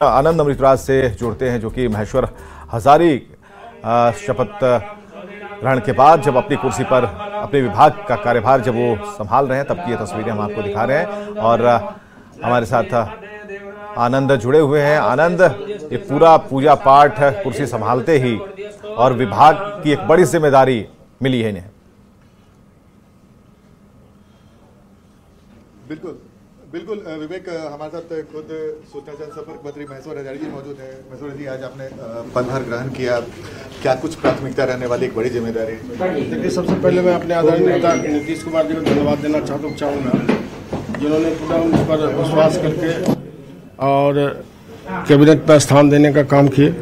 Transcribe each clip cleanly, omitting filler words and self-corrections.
आनंद अमृतराज से जुड़ते हैं, जो कि महेश्वर हजारी शपथ ग्रहण के बाद जब अपनी कुर्सी पर अपने विभाग का कार्यभार जब वो संभाल रहे हैं तब की ये तस्वीरें हम आपको दिखा रहे हैं। और हमारे साथ आनंद जुड़े हुए हैं। आनंद, ये पूरा पूजा पाठ कुर्सी संभालते ही और विभाग की एक बड़ी जिम्मेदारी मिली है इन्हें। बिल्कुल विवेक, हमारे साथ खुद सूचना जनसंपर्क मंत्री महेश्वर हजारी जी मौजूद हैं। महेश्वर जी, आज आपने पदभार ग्रहण किया, क्या कुछ प्राथमिकता रहने वाली एक बड़ी जिम्मेदारी? देखिए, सबसे पहले मैं अपने आदरणीय नेता नीतीश कुमार जी को धन्यवाद देना चाहूँगा, जिन्होंने पूरा उस पर विश्वास करके और कैबिनेट में स्थान देने का काम किए।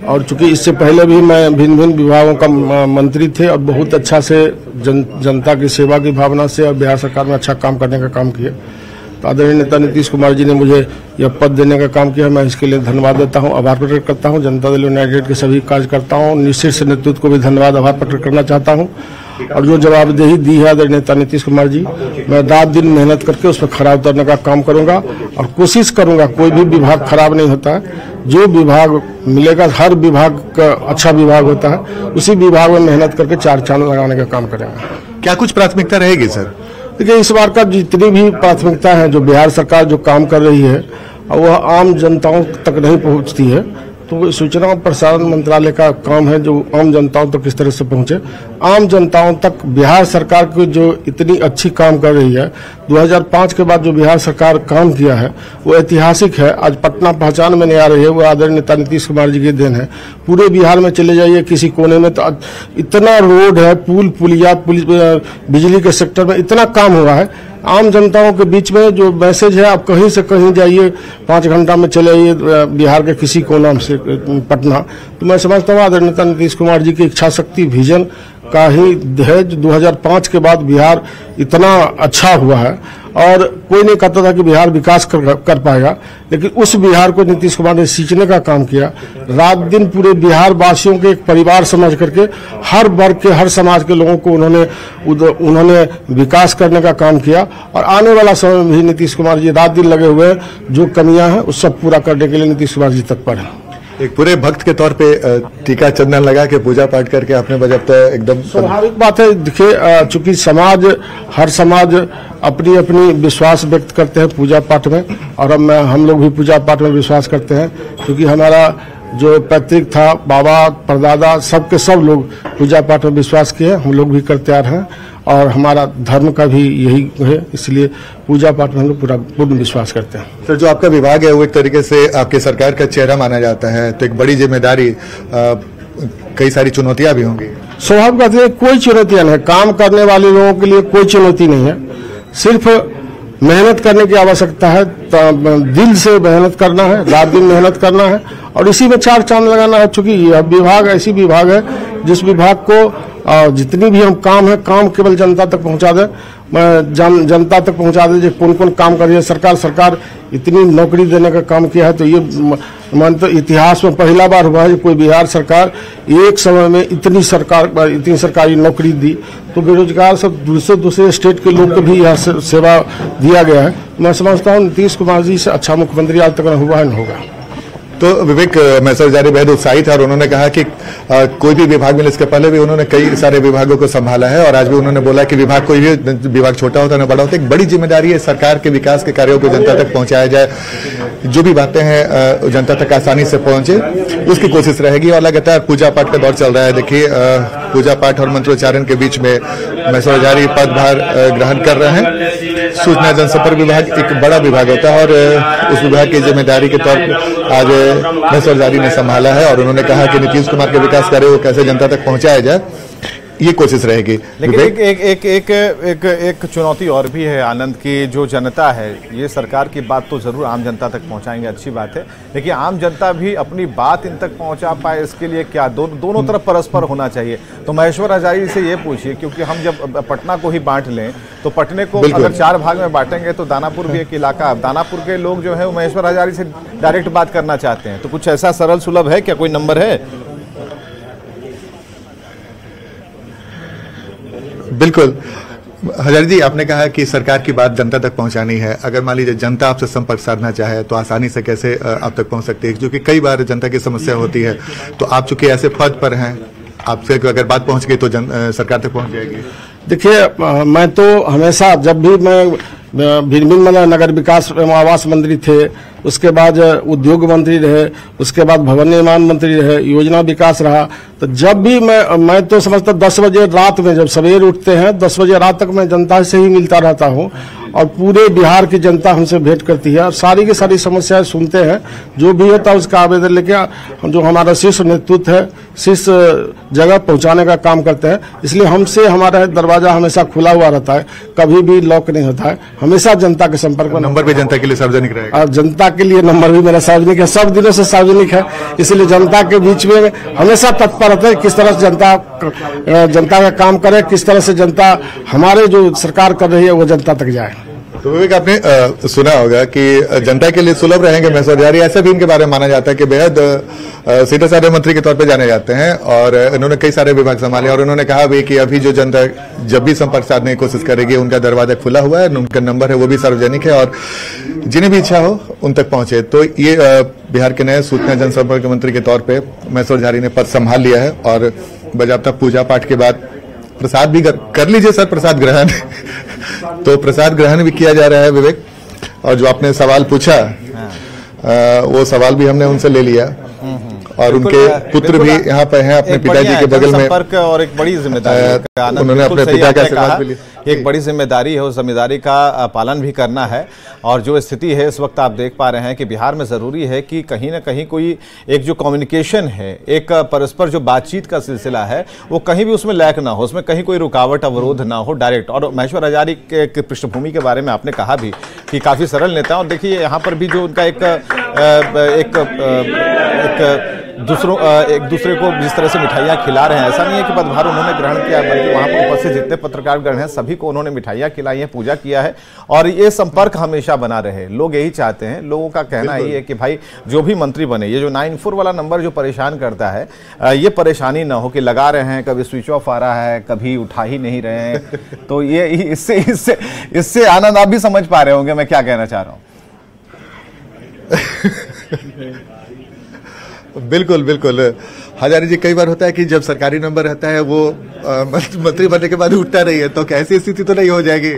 और चूंकि इससे पहले भी मैं भिन्न भिन्न विभागों का मंत्री थे और बहुत अच्छा से जनता की सेवा की भावना से और बिहार सरकार में अच्छा काम करने का काम किया। तो आदरणीय नेता नीतीश कुमार जी ने मुझे यह पद देने का काम किया, मैं इसके लिए धन्यवाद देता हूं, आभार प्रकट करता हूं। जनता दल यूनाइटेड के सभी कार्यकर्ताओं, निश्चित नेतृत्व को भी धन्यवाद आभार प्रकट करना चाहता हूं। और जो जवाबदेही दी है आदरणीय नेता नीतीश कुमार जी, मैं रात दिन मेहनत करके उस पर खरा उतरने का काम करूंगा और कोशिश करूंगा कोई भी विभाग खराब नहीं होता है। जो विभाग मिलेगा, हर विभाग का अच्छा विभाग होता है, उसी विभाग में मेहनत करके चार चांद लगाने का काम करेंगे। क्या कुछ प्राथमिकता रहेगी सर? देखिए, इस बार का जितनी भी प्राथमिकता है, जो बिहार सरकार जो काम कर रही है वह आम जनताओं तक नहीं पहुंचती है, तो सूचना और प्रसारण मंत्रालय का काम है जो आम जनताओं तक किस तरह से पहुंचे। आम जनताओं तक बिहार सरकार की जो इतनी अच्छी काम कर रही है, 2005 के बाद जो बिहार सरकार काम किया है वो ऐतिहासिक है। आज पटना पहचान में नहीं आ रही है, वो आदरणीय नेता नीतीश कुमार जी की देन है। पूरे बिहार में चले जाइए, किसी कोने में तो इतना रोड है, पुल पुलिया, बिजली के सेक्टर में इतना काम हुआ है। आम जनताओं के बीच में जो मैसेज है, आप कहीं से कहीं जाइए, 5 घंटा में चले आइए बिहार के किसी कोना से पटना। तो मैं समझता हूँ आदरणीय नेता नीतीश कुमार जी की इच्छा शक्ति, विजन का ही है। 2005 के बाद बिहार इतना अच्छा हुआ है और कोई नहीं कहता था कि बिहार विकास कर पाएगा, लेकिन उस बिहार को नीतीश कुमार ने सींचने का काम किया। रात दिन पूरे बिहार वासियों के एक परिवार समझ करके हर वर्ग के, हर समाज के लोगों को उन्होंने विकास करने का काम किया। और आने वाला समय में भी नीतीश कुमार जी रात दिन लगे हुए हैं, जो कमियां हैं उस सब पूरा करने के लिए नीतीश कुमार जी तत्पर हैं। एक पूरे भक्त के तौर पे टीका चंदन लगा के पूजा पाठ करके आपने बजाते एकदम स्वाभाविक बात है। देखिए, चूंकि हर समाज अपनी अपनी विश्वास व्यक्त करते हैं पूजा पाठ में, और हम लोग भी पूजा पाठ में विश्वास करते हैं, क्योंकि हमारा जो पैतृक था, बाबा परदादा सबके सब लोग पूजा पाठ में विश्वास किए, हम लोग भी करते आ रहे हैं और हमारा धर्म का भी यही है, इसलिए पूजा पाठ में हम लोग पूर्ण विश्वास करते हैं। सर, जो आपका विभाग है वो एक तरीके से आपके सरकार का चेहरा माना जाता है, तो एक बड़ी जिम्मेदारी, कई सारी चुनौतियां भी होंगी। स्वाभाविक बात है, कोई चुनौतियां नहीं है। काम करने वाले लोगों के लिए कोई चुनौती नहीं है, सिर्फ मेहनत करने की आवश्यकता है। दिल से मेहनत करना है, रात दिन मेहनत करना है और इसी में चार चांद लगाना है। चूंकि यह विभाग ऐसी विभाग है जिस विभाग को जितनी भी हम काम है, काम केवल जनता तक पहुंचा दे, जनता तक पहुंचा दे कौन कौन काम कर रही है सरकार इतनी नौकरी देने का काम किया है। तो ये मानते इतिहास में पहला बार हुआ है कोई बिहार सरकार एक समय में इतनी सरकारी नौकरी दी। तो बेरोजगार सब दूसरे स्टेट के लोग को भी यह सेवा दिया गया है। मैं समझता हूँ नीतीश कुमार जी से अच्छा मुख्यमंत्री आज तक हुआ है, न होगा। तो विवेक, महेश्वर हजारी बेहद उत्साहित है और उन्होंने कहा कि कोई भी विभाग मिले, इसके पहले भी उन्होंने कई सारे विभागों को संभाला है और आज भी उन्होंने बोला कि विभाग कोई भी विभाग छोटा होता है न बड़ा होता है, एक बड़ी जिम्मेदारी है सरकार के विकास के कार्यों को जनता तक पहुंचाया जाए, जो भी बातें हैं जनता तक आसानी से पहुंचे, उसकी कोशिश रहेगी। और लगातार पूजा पाठ का दौर चल रहा है। देखिए, पूजा पाठ और मंत्रोच्चारण के बीच में महेश्वर हजारी पदभार ग्रहण कर रहे हैं। सूचना जनसंपर्क विभाग एक बड़ा विभाग होता है और उस विभाग की जिम्मेदारी के तौर पर आज महेश्वर हजारी ने संभाला है और उन्होंने कहा कि नीतीश कुमार के विकास कार्य को कैसे जनता तक पहुंचाया जाए, ये कोशिश रहेगी। लेकिन एक चुनौती और भी है आनंद की, जो जनता है, ये सरकार की बात तो जरूर आम जनता तक पहुंचाएंगे, अच्छी बात है, लेकिन आम जनता भी अपनी बात इन तक पहुंचा पाए, इसके लिए क्या दोनों तरफ परस्पर होना चाहिए। तो महेश्वर हजारी से ये पूछिए, क्योंकि हम जब पटना को ही बांट लें तो पटने को अगर 4 भाग में बांटेंगे तो दानापुर भी एक इलाका, दानापुर के लोग जो है वो महेश्वर हजारी से डायरेक्ट बात करना चाहते हैं। तो कुछ ऐसा सरल सुलभ है क्या, कोई नंबर है? बिल्कुल, हजारी जी, आपने कहा कि सरकार की बात जनता तक पहुंचानी है। अगर मान लीजिए जनता आपसे संपर्क साधना चाहे तो आसानी से कैसे आप तक पहुंच सकती है, क्योंकि कई बार जनता की समस्या होती है। तो आप चूंकि ऐसे पद पर हैं, आपसे अगर बात पहुंच गई तो सरकार तक पहुंच जाएगी। देखिए, मैं तो हमेशा जब भी मैं भिन्न नगर विकास एवं आवास मंत्री थे, उसके बाद उद्योग मंत्री रहे, उसके बाद भवन निर्माण मंत्री रहे, योजना विकास रहा, तो जब भी मैं तो समझता 10 बजे रात में, जब सवेरे उठते हैं 10 बजे रात तक मैं जनता से ही मिलता रहता हूं और पूरे बिहार की जनता हमसे भेंट करती है और सारी की सारी समस्याएं सुनते हैं। जो भी होता है उसका आवेदन लेके जो हमारा शीर्ष नेतृत्व है शीर्ष जगह पहुंचाने का काम करते हैं। इसलिए हमसे हमारा दरवाजा हमेशा खुला हुआ रहता है, कभी भी लॉक नहीं होता है, हमेशा जनता के संपर्क में। नंबर भी जनता के लिए सार्वजनिक रहेगा और जनता के लिए नंबर भी मेरा सार्वजनिक है, सब दिनों से सार्वजनिक है। इसलिए जनता के बीच में हमेशा तत्पर रहते हैं किस तरह से जनता का काम करे, किस तरह से जनता हमारे जो सरकार कर रही है वो जनता तक जाए। तो विवेक, आपने सुना होगा कि जनता के लिए सुलभ रहेंगे मैसूर हजारी। ऐसा भी इनके बारे में माना जाता है कि बेहद सीधे साधे मंत्री के तौर पे जाने जाते हैं और इन्होंने कई सारे विभाग संभाले। और उन्होंने कहा भी कि अभी जो जनता जब भी संपर्क साधने की कोशिश करेगी उनका दरवाजा खुला हुआ है, उनका नंबर है वो भी सार्वजनिक है और जिन्हें भी इच्छा हो उन तक पहुंचे। तो ये बिहार के नए सूचना जनसंपर्क मंत्री के तौर पर मैसूर हजारी ने पद संभाल लिया है और बाजाबता पूजा पाठ के बाद प्रसाद भी कर लीजिए सर, प्रसाद ग्रहण तो प्रसाद ग्रहण भी किया जा रहा है विवेक। और जो आपने सवाल पूछा वो सवाल भी हमने उनसे ले लिया और उनके पुत्र भी यहाँ पे हैं अपने पिताजी के बगल में। संपर्क और एक बड़ी जिम्मेदारी उन्होंने अपने पिता का आशीर्वाद भी लिया। एक बड़ी जिम्मेदारी है, उस जिम्मेदारी का पालन भी करना है। और जो स्थिति है इस वक्त आप देख पा रहे हैं कि बिहार में ज़रूरी है कि कहीं ना कहीं कोई एक जो कम्युनिकेशन है, एक परस्पर जो बातचीत का सिलसिला है, वो कहीं भी उसमें लैक ना हो, उसमें कहीं कोई रुकावट अवरोध ना हो डायरेक्ट। और मैसूर हजारी के पृष्ठभूमि के बारे में आपने कहा भी कि काफ़ी सरल नेता। और देखिए यहाँ पर भी जो उनका एक दूसरे को जिस तरह से मिठाइयाँ खिला रहे हैं, ऐसा नहीं है कि पदभार उन्होंने ग्रहण किया, बल्कि वहाँ पर उपस्थित जितने पत्रकारगण हैं सभी को उन्होंने मिठाइयाँ खिलाई हैं, पूजा किया है। और ये संपर्क हमेशा बना रहे, लोग यही चाहते हैं। लोगों का कहना यही है कि भाई जो भी मंत्री बने, ये जो 94 वाला नंबर जो परेशान करता है, ये परेशानी ना हो कि लगा रहे हैं कभी स्विच ऑफ आ रहा है, कभी उठा ही नहीं रहे हैं। तो ये इससे आनंद आप भी समझ पा रहे होंगे मैं क्या कहना चाह रहा हूँ। बिल्कुल बिल्कुल हजारी जी, कई बार होता है कि जब सरकारी नंबर रहता है वो मंत्री बनने के बाद उठता नहीं है, तो कैसी स्थिति तो नहीं हो जाएगी?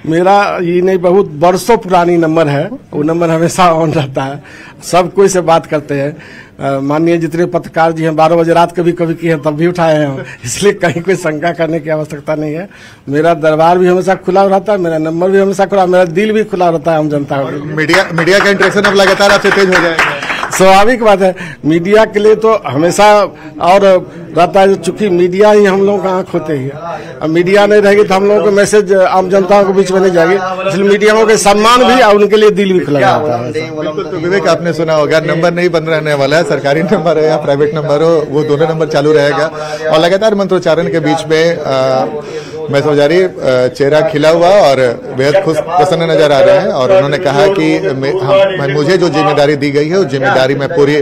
मेरा ये नहीं, बहुत बरसों पुरानी नंबर है, वो नंबर हमेशा ऑन रहता है, सब कोई से बात करते हैं। माननीय जितने पत्रकार जी हैं 12 बजे रात कभी कभी की है तब भी उठाए हैं, इसलिए कहीं कोई शंका करने की आवश्यकता नहीं है। मेरा दरबार भी हमेशा खुला रहता है, मेरा नंबर भी हमेशा खुला, मेरा दिल भी खुला रहता है आम जनता को। मीडिया का इंटरेक्शन अब लगातार आपसे तेज हो जाएगा। स्वाभाविक बात है, मीडिया के लिए तो हमेशा और रहता है, चूंकि मीडिया ही हम लोगों का आंख होते ही है। अब मीडिया नहीं रहेगी तो हम लोगों को मैसेज आम जनता के बीच में नहीं जाएगी, इसलिए मीडिया के सम्मान भी और उनके लिए दिल भी खुला रहता है। तो विवेक, आपने सुना होगा नंबर नहीं बंद रहने वाला है, सरकारी नंबर हो या प्राइवेट नंबर हो, वो दोनों नंबर चालू रहेगा। और लगातार मंत्रोच्चारण के बीच में मैसूर हजारी चेहरा खिला हुआ और बेहद खुश प्रसन्न नजर आ रहे हैं। और उन्होंने कहा कि मुझे जो जिम्मेदारी दी गई है उस जिम्मेदारी मैं पूरी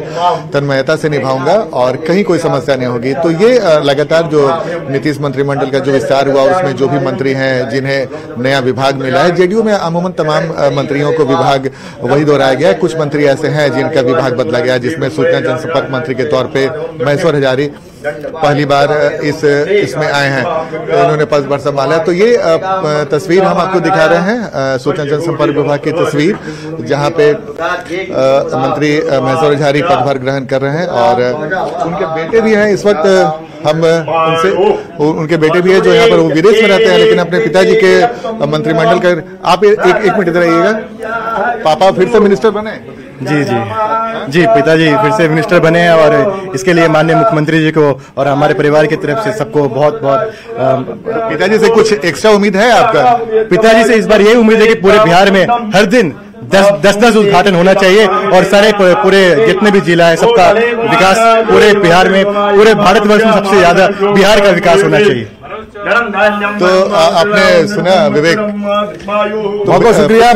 तन्मयता से निभाऊंगा और कहीं कोई समस्या नहीं होगी। तो ये लगातार जो नीतीश मंत्रिमंडल का जो विस्तार हुआ उसमें जो भी मंत्री हैं जिन्हें नया विभाग मिला है, जेडीयू में अमूमन तमाम मंत्रियों को विभाग वही दोहराया गया। कुछ मंत्री ऐसे हैं जिनका विभाग बदला गया, जिसमें सूचना जनसंपर्क मंत्री के तौर पर मैसूर हजारी पहली बार इसमें आए हैं, तो उन्होंने पदभार संभाला। तो ये तस्वीर हम आपको दिखा रहे हैं, सूचना जनसंपर्क विभाग की तस्वीर, जहां पे मंत्री मैसूर हजारी पदभार ग्रहण कर रहे हैं। और उनके बेटे भी हैं, इस वक्त हम उनके बेटे भी हैं जो यहाँ पर वो विदेश में रहते हैं, लेकिन अपने पिताजी के मंत्रिमंडल का। आप एक मिनट इधर आइएगा। पापा फिर से मिनिस्टर बने? जी, पिताजी फिर से मिनिस्टर बने हैं और इसके लिए माननीय मुख्यमंत्री जी को और हमारे परिवार की तरफ से सबको बहुत बहुत। पिताजी से कुछ एक्स्ट्रा उम्मीद है आपका? पिताजी से इस बार यही उम्मीद है कि पूरे बिहार में हर दिन 10 उद्घाटन होना चाहिए और सारे पूरे जितने भी जिला है सबका विकास पूरे बिहार में, पूरे भारतवर्ष में सबसे ज्यादा बिहार का विकास होना चाहिए। तो आपने सुना विवेक, बहुत बहुत शुक्रिया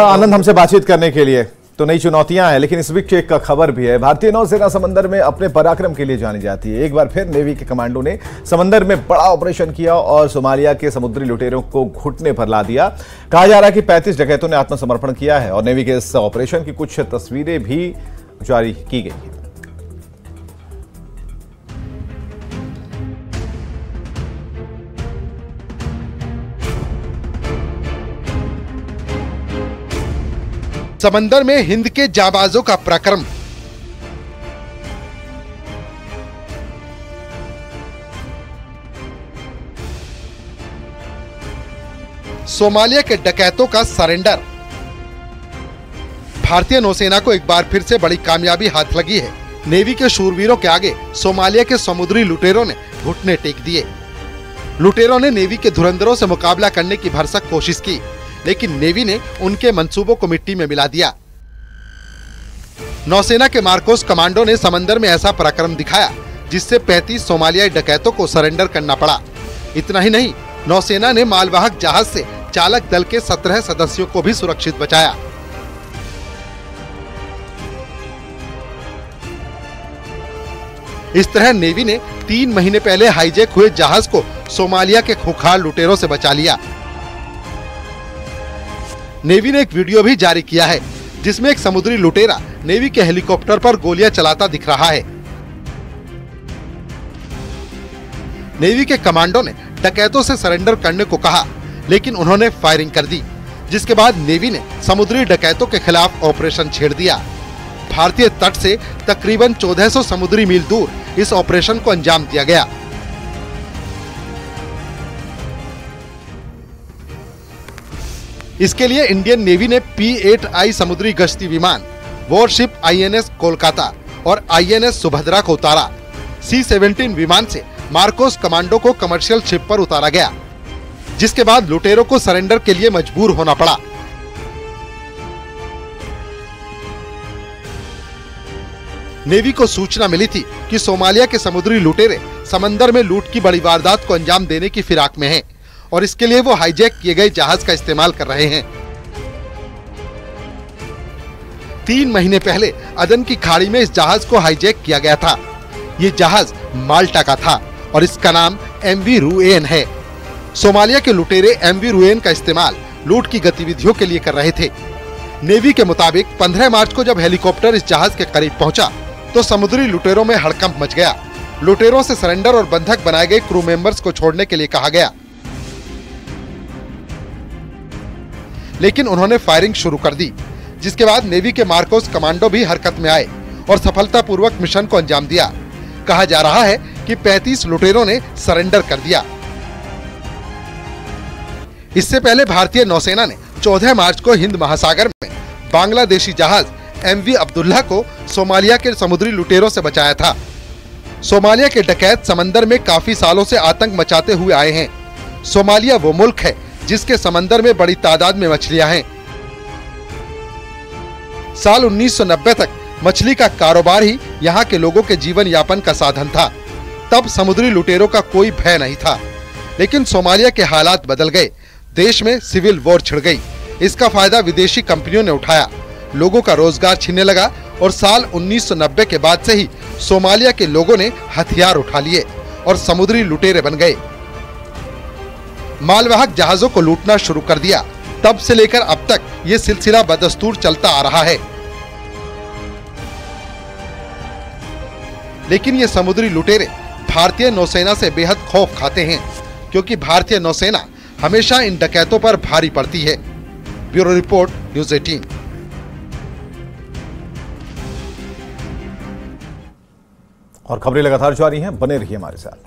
आनंद हमसे बातचीत करने के लिए। तो नई चुनौतियां हैं, लेकिन इस बीच एक खबर भी है। भारतीय नौसेना समंदर में अपने पराक्रम के लिए जानी जाती है। एक बार फिर नेवी के कमांडो ने समंदर में बड़ा ऑपरेशन किया और सोमालिया के समुद्री लुटेरों को घुटने पर ला दिया। कहा जा रहा है कि 35 डकैतों ने आत्मसमर्पण किया है और नेवी के इस ऑपरेशन की कुछ तस्वीरें भी जारी की गई हैं। समंदर में हिंद के जाबाजों का पराक्रम। सोमालिया के डकैतों का सरेंडर। भारतीय नौसेना को एक बार फिर से बड़ी कामयाबी हाथ लगी है। नेवी के शूरवीरों के आगे सोमालिया के समुद्री लुटेरों ने घुटने टेक दिए। लुटेरों ने नेवी के धुरंधरों से मुकाबला करने की भरसक कोशिश की, लेकिन नेवी ने उनके मंसूबों को मिट्टी में मिला दिया। नौसेना के मार्कोस कमांडो ने समंदर में ऐसा पराक्रम दिखाया जिससे 35 सोमालियाई डकैतों को सरेंडर करना पड़ा। इतना ही नहीं, नौसेना ने मालवाहक जहाज से चालक दल के 17 सदस्यों को भी सुरक्षित बचाया। इस तरह नेवी ने 3 महीने पहले हाईजैक हुए जहाज को सोमालिया के खूंखार लुटेरों से बचा लिया। नेवी ने एक वीडियो भी जारी किया है जिसमें एक समुद्री लुटेरा नेवी के हेलीकॉप्टर पर गोलियां चलाता दिख रहा है। नेवी के कमांडो ने डकैतों से सरेंडर करने को कहा, लेकिन उन्होंने फायरिंग कर दी, जिसके बाद नेवी ने समुद्री डकैतों के खिलाफ ऑपरेशन छेड़ दिया। भारतीय तट से तकरीबन 1400 समुद्री मील दूर इस ऑपरेशन को अंजाम दिया गया। इसके लिए इंडियन नेवी ने P-8I समुद्री गश्ती विमान, वॉरशिप INS कोलकाता और INS सुभद्रा को उतारा। C-17 विमान से मार्कोस कमांडो को कमर्शियल शिप पर उतारा गया, जिसके बाद लुटेरों को सरेंडर के लिए मजबूर होना पड़ा। नेवी को सूचना मिली थी कि सोमालिया के समुद्री लुटेरे समंदर में लूट की बड़ी वारदात को अंजाम देने की फिराक में हैं और इसके लिए वो हाईजैक किए गए जहाज का इस्तेमाल कर रहे हैं। 3 महीने पहले अदन की खाड़ी में इस जहाज को हाईजैक किया गया था। ये जहाज माल्टा का था और इसका नाम MV रुएन है। सोमालिया के लुटेरे MV रुएन का इस्तेमाल लूट की गतिविधियों के लिए कर रहे थे। नेवी के मुताबिक 15 मार्च को जब हेलीकॉप्टर इस जहाज के करीब पहुंचा तो समुद्री लुटेरों में हड़कंप मच गया। लुटेरों से सरेंडर और बंधक बनाए गए क्रू मेंबर्स को छोड़ने के लिए कहा गया, लेकिन उन्होंने फायरिंग शुरू कर दी, जिसके बाद नेवी के मार्कोस कमांडो भी हरकत में आए और सफलतापूर्वक मिशन को अंजाम दिया। कहा जा रहा है कि 35 लुटेरों ने सरेंडर कर दिया। इससे पहले भारतीय नौसेना ने 14 मार्च को हिंद महासागर में बांग्लादेशी जहाज MV अब्दुल्ला को सोमालिया के समुद्री लुटेरों से बचाया था। सोमालिया के डकैत समंदर में काफी सालों से आतंक मचाते हुए आए हैं। सोमालिया वो मुल्क है जिसके समंदर में बड़ी तादाद में मछलियां हैं। साल 1990 तक मछली का कारोबार ही यहाँ के लोगों के जीवन यापन का साधन था। तब समुद्री लुटेरों का कोई भय नहीं था, लेकिन सोमालिया के हालात बदल गए। देश में सिविल वॉर छिड़ गई। इसका फायदा विदेशी कंपनियों ने उठाया, लोगों का रोजगार छीनने लगा और साल 1990 के बाद से ही सोमालिया के लोगों ने हथियार उठा लिए और समुद्री लुटेरे बन गए। मालवाहक जहाजों को लूटना शुरू कर दिया। तब से लेकर अब तक ये सिलसिला बदस्तूर चलता आ रहा है। लेकिन ये समुद्री लुटेरे भारतीय नौसेना से बेहद खौफ खाते हैं, क्योंकि भारतीय नौसेना हमेशा इन डकैतों पर भारी पड़ती है। Bureau report, news 18। और खबरें लगातार जारी हैं, बने रहिए हमारे साथ।